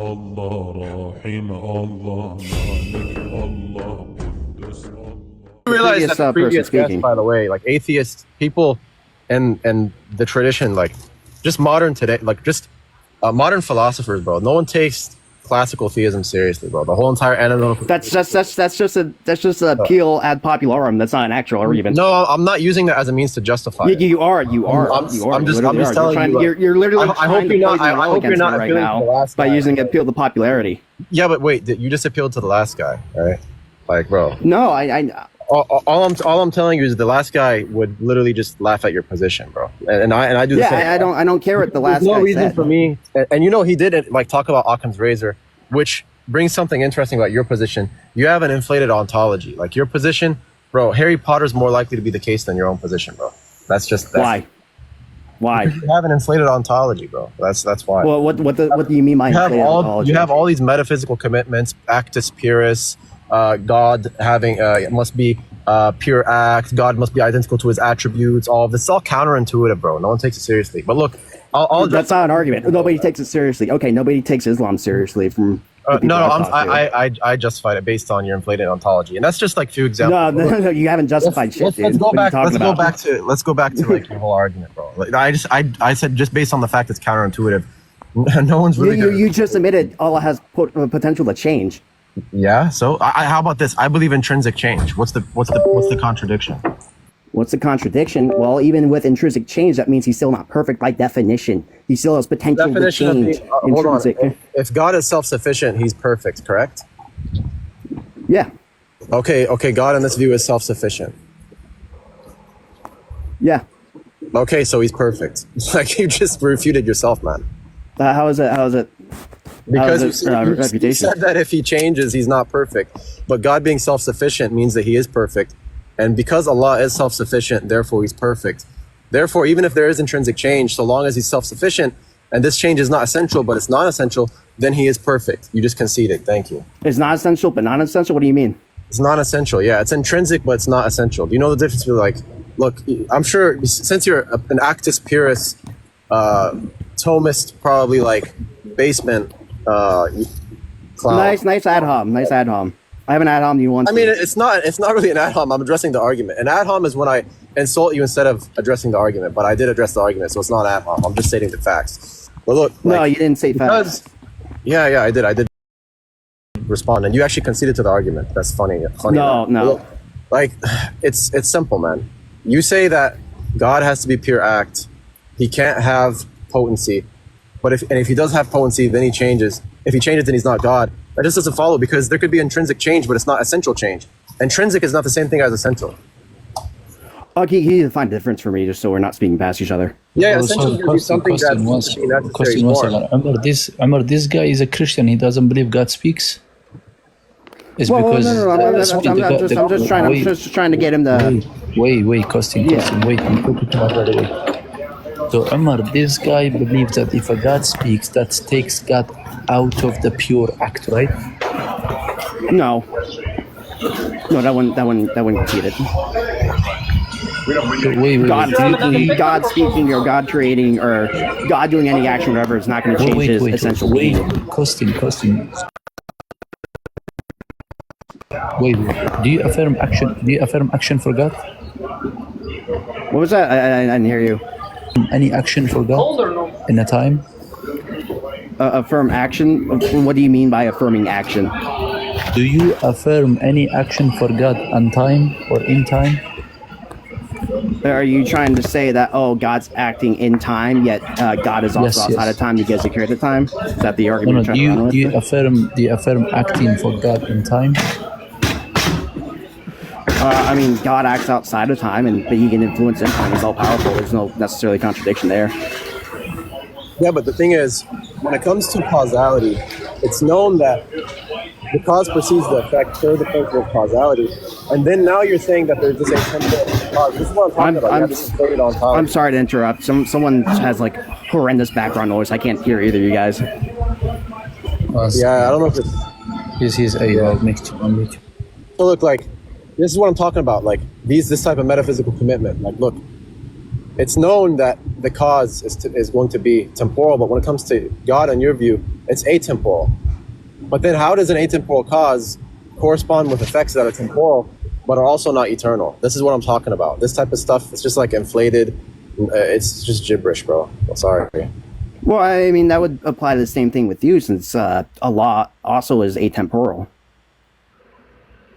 Allah Rahim, Allah Malik, Allah Qudus, Allah. You realize that the previous guest, speaking. by the way, like atheist people and the tradition, like just modern today, like just modern philosophers, bro. No one takes classical theism seriously, bro. The whole entire analytical. That's just a appeal ad popularum. That's not an actual argument. No, I'm not using that as a means to justify it. You are. I'm just telling you. You're literally. I hope you're not. I hope you're not right appealing to the now last by guy. using appeal to popularity. Yeah, but wait, you just appealed to the last guy, right? Like, bro. No, All I'm telling you is the last guy would literally just laugh at your position, bro. And I do the same. I don't care what the last There's no guy reason said. for me, and you know he did like talk about Occam's razor, which brings something interesting about your position. You have an inflated ontology. Like your position, bro, Harry Potter's more likely to be the case than your own position, bro. That's Why? Because you have an inflated ontology, bro. That's why. Well, what do you mean by inflated ontology? You have all these metaphysical commitments, actus purus, God having must be pure act, God must be identical to his attributes, all of this. It's all counterintuitive, bro. No one takes it seriously. But look, that's not an argument. Nobody takes it seriously. Okay, nobody takes Islam seriously from I justified it based on your inflated ontology, and that's just like few examples. No, you haven't justified shit, dude. Let's go back to like your whole argument, bro. Like I said just based on the fact it's counterintuitive. No one's really. You just admitted Allah has potential to change. Yeah. So how about this? I believe intrinsic change. What's the contradiction? What's the contradiction? Well, even with intrinsic change, that means he's still not perfect by definition. He still has potential to change. Hold on. If God is self-sufficient, he's perfect, correct? Yeah. Okay. God in this view is self-sufficient. Yeah. Okay, so he's perfect. Like you just refuted yourself, man. How is it? Because you reputation? said that if he changes, he's not perfect. But God being self-sufficient means that he is perfect. And because Allah is self-sufficient, therefore he's perfect. Therefore, even if there is intrinsic change, so long as he's self-sufficient, and this change is not essential, but it's non-essential, then he is perfect. You just conceded. Thank you. It's not essential, but non-essential? What do you mean? It's non-essential. Yeah, it's intrinsic, but it's not essential. Do you know the difference between, like, look, I'm sure since you're an actus purus, Thomist, probably like basement clown. Nice ad hom. I have an ad hom you want. I mean, it's not really an ad hom. I'm addressing the argument. An ad hom is when I insult you instead of addressing the argument, but I did address the argument, so it's not ad hom. I'm just stating the facts. But look, no, you didn't say facts. Yeah, I did respond, and you actually conceded to the argument. That's funny. No. Look, like, it's simple, man. You say that God has to be pure act. He can't have potency. But if he does have potency, then he changes. If he changes, then he's not God. That just doesn't follow, because there could be intrinsic change, but it's not essential change. Intrinsic is not the same thing as essential. Okay, you need to find a difference for me, just so we're not speaking past each other. Yeah, essential is something that's question one second. Omar, this guy is a Christian. He doesn't believe God speaks. It's because I'm just trying to get him to. Wait, Costin, wait. I'm talking to my brother. So Omar, this guy believes that if a God speaks, that takes God out of the pure act, right? No, that wouldn't get it. Wait. God speaking or God creating or God doing any action, whatever, is not going to change his essential being. Costin. Wait. Do you affirm action for God? What was that? I didn't hear you. Any action for God in a time? Affirm action? What do you mean by affirming action? Do you affirm any action for God on time or in time? Are you trying to say that, God's acting in time, yet God is also outside of time because he created time? Is that the argument you're trying to run with? Do you affirm acting for God in time? I mean, God acts outside of time, but he can influence in time. He's all powerful. There's no necessarily contradiction there. Yeah, but the thing is, when it comes to causality, it's known that the cause precedes the effect, third the principle of causality, and then now you're saying that there's this intrinsic cause. This is what I'm talking about. I'm sorry to interrupt. Someone has like horrendous background noise. I can't hear either of you guys. Yeah, I don't know if it's. He's next to one. So look, like, this is what I'm talking about. Like this type of metaphysical commitment. Like, look, it's known that the cause is going to be temporal, but when it comes to God, in your view, it's atemporal. But then how does an atemporal cause correspond with effects that are temporal, but are also not eternal? This is what I'm talking about. This type of stuff, it's just like inflated. It's just gibberish, bro. I'm sorry. Well, I mean, that would apply to the same thing with you, since Allah also is atemporal.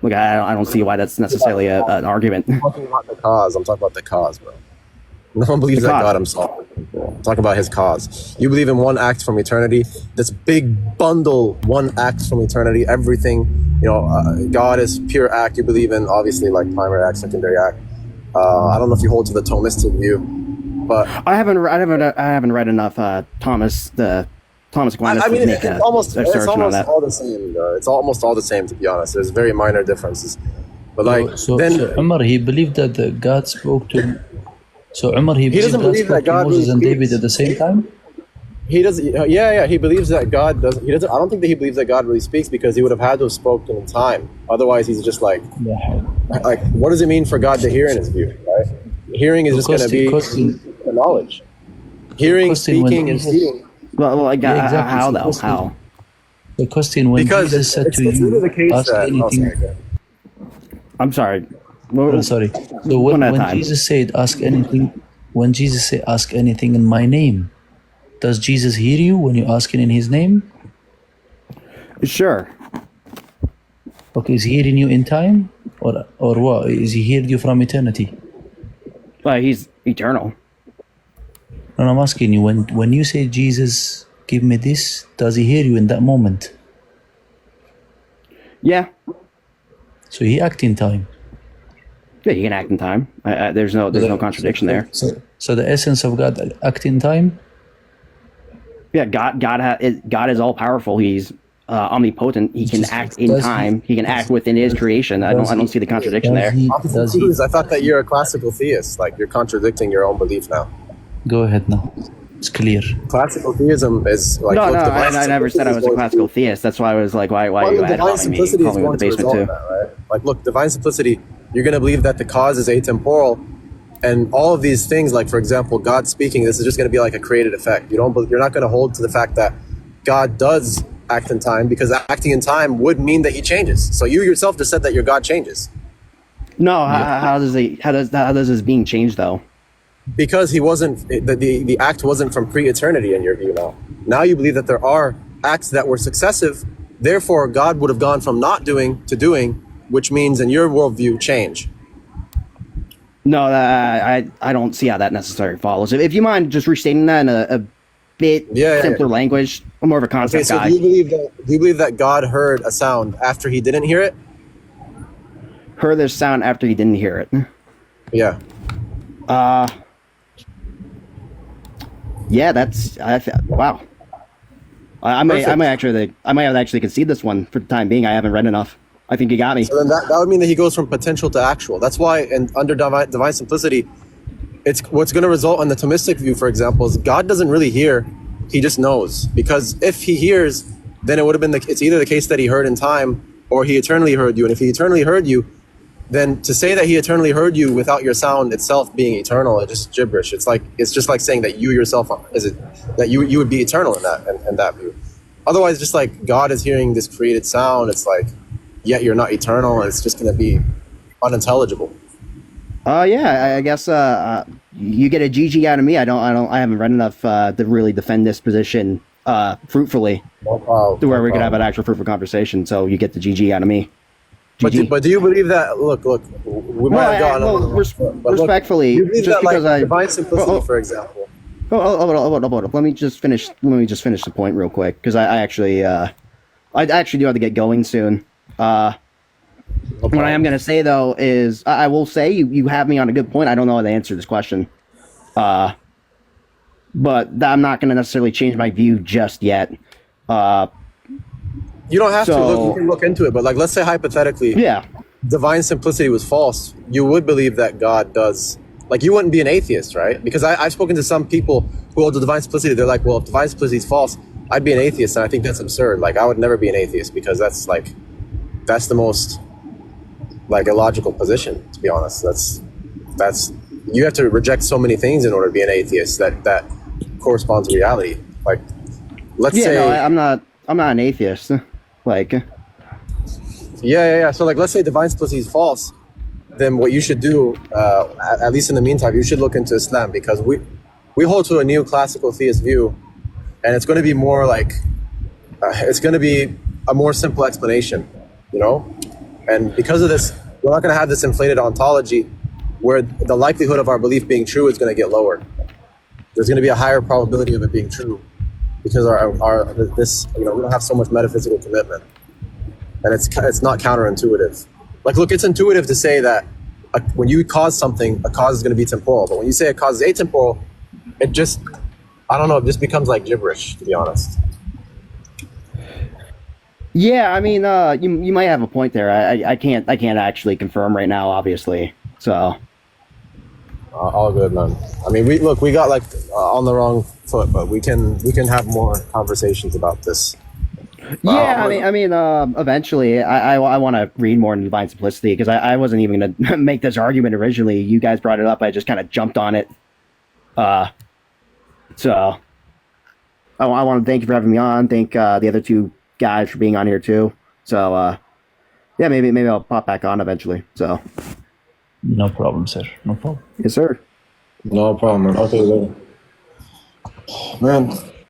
Look, I don't see why that's necessarily an argument. I'm talking about the cause. I'm talking about the cause, bro. No one believes that God himself. I'm talking about his cause. You believe in one act from eternity. This big bundle, one act from eternity. Everything, God is pure act. You believe in, obviously, like primary act, secondary act. I don't know if you hold to the Thomistic view, but I haven't read enough Thomas Aquinas I mean, to make it's almost on that. all the same. It's almost all the same, to be honest. There's very minor differences, but like So then Umar, he believed that God spoke to. So Umar, he doesn't believe that God Moses and really David speaks. at the same time. He does. Yeah. He believes that God doesn't. He doesn't. I don't think that he believes that God really speaks, because he would have had to have spoken in time. Otherwise, he's just like, what does it mean for God to hear in his view? Right? Hearing is just going to be the knowledge. Hearing, speaking, and seeing. Well, exactly. how So though? Costin- How? The question when Because Jesus said it's to really you, the case ask that. anything. I'm sorry. Oh, sorry. So One when at a time. Jesus said, ask anything, when Jesus said, ask anything in my name, does Jesus hear you when you ask it in his name? Sure. Okay, is he hearing you in time? Or what? Is he hearing you from eternity? Well, he's eternal. And I'm asking you, when you say, Jesus, give me this, does he hear you in that moment? Yeah. So he act in time. Yeah, you can act in time. There's no contradiction there. So the essence of God act in time? Yeah, God is all powerful. He's omnipotent. He can act in time. He can act within his creation. I don't see the contradiction there. I thought that you're a classical theist. Like, you're contradicting your own belief now. Go ahead now. It's clear. Classical theism is like. No, look, I never said I was a classical theist. That's why I was like, why are you divine simplicity is calling me going the to basement result in too? that, right? Like, look, divine simplicity. You're going to believe that the cause is atemporal, and all of these things, like for example, God speaking. This is just going to be like a created effect. You're not going to hold to the fact that God does act in time, because acting in time would mean that he changes. So you yourself just said that your God changes. No, how does his being change though? Because he wasn't, the act wasn't from pre-eternity in your view now. Now you believe that there are acts that were successive, therefore God would have gone from not doing to doing, which means in your worldview, change. No, I don't see how that necessarily follows. If you mind just restating that in a bit simpler language, I'm more of a concept guy. Do you believe that God heard a sound after he didn't hear it? Heard this sound after he didn't hear it? Yeah. Yeah, wow. I might have actually concede this one for the time being. I haven't read enough. I think you got me. So then that would mean that he goes from potential to actual. That's why, under divine simplicity, it's what's going to result in the Thomistic view, for example, is God doesn't really hear; he just knows. Because if he hears, then it would have been it's either the case that he heard in time, or he eternally heard you. And if he eternally heard you, then to say that he eternally heard you without your sound itself being eternal, it's just gibberish. It's just like saying that you yourself that you would be eternal in that view. Otherwise, just like God is hearing this created sound, it's like, yet you're not eternal. It's just going to be unintelligible. Yeah, I guess you get a GG out of me. I haven't read enough to really defend this position fruitfully. No problem. To where we could have an actual fruitful conversation. So you get the GG out of me. But do you believe that? Look, we might have gone. Respectfully, you believe just that, because like, divine simplicity, for example. Hold on. Let me just finish the point real quick, because I actually do have to get going soon. What I am going to say though is I will say you have me on a good point. I don't know how to answer this question, but I'm not going to necessarily change my view just yet. You don't have to look. You can look into it, but like, let's say hypothetically, divine simplicity was false. You would believe that God does. Like, you wouldn't be an atheist, right? Because I've spoken to some people who hold the divine simplicity. They're like, well, if divine simplicity is false, I'd be an atheist, and I think that's absurd. Like, I would never be an atheist, because that's the most like illogical position. To be honest, that's you have to reject so many things in order to be an atheist that correspond to reality. Like, let's say no, I'm not an atheist. Like, yeah. So like, let's say divine simplicity is false, then what you should do, at least in the meantime, you should look into Islam, because we hold to a neoclassical theist view, and it's going to be more like it's going to be a more simple explanation, you know. And because of this, we're not going to have this inflated ontology where the likelihood of our belief being true is going to get lower. There's going to be a higher probability of it being true because we don't have so much metaphysical commitment, and it's not counterintuitive. Like, look, it's intuitive to say that when you cause something, a cause is going to be temporal, but when you say a cause is atemporal, it just, I don't know, it just becomes like gibberish, to be honest. yeah, I mean, you might have a point there. I can't actually confirm right now, obviously. So. All good, man. I mean, we got like on the wrong foot, but we can have more conversations about this. Yeah, I mean, eventually, I want to read more into divine simplicity, because I wasn't even going to make this argument originally. You guys brought it up. I just kind of jumped on it. So I want to thank you for having me on. Thank the other two guys for being on here too. So yeah, maybe I'll pop back on eventually. So No problem, sir. No problem. yes, sir. No problem, man. Okay, later. Man,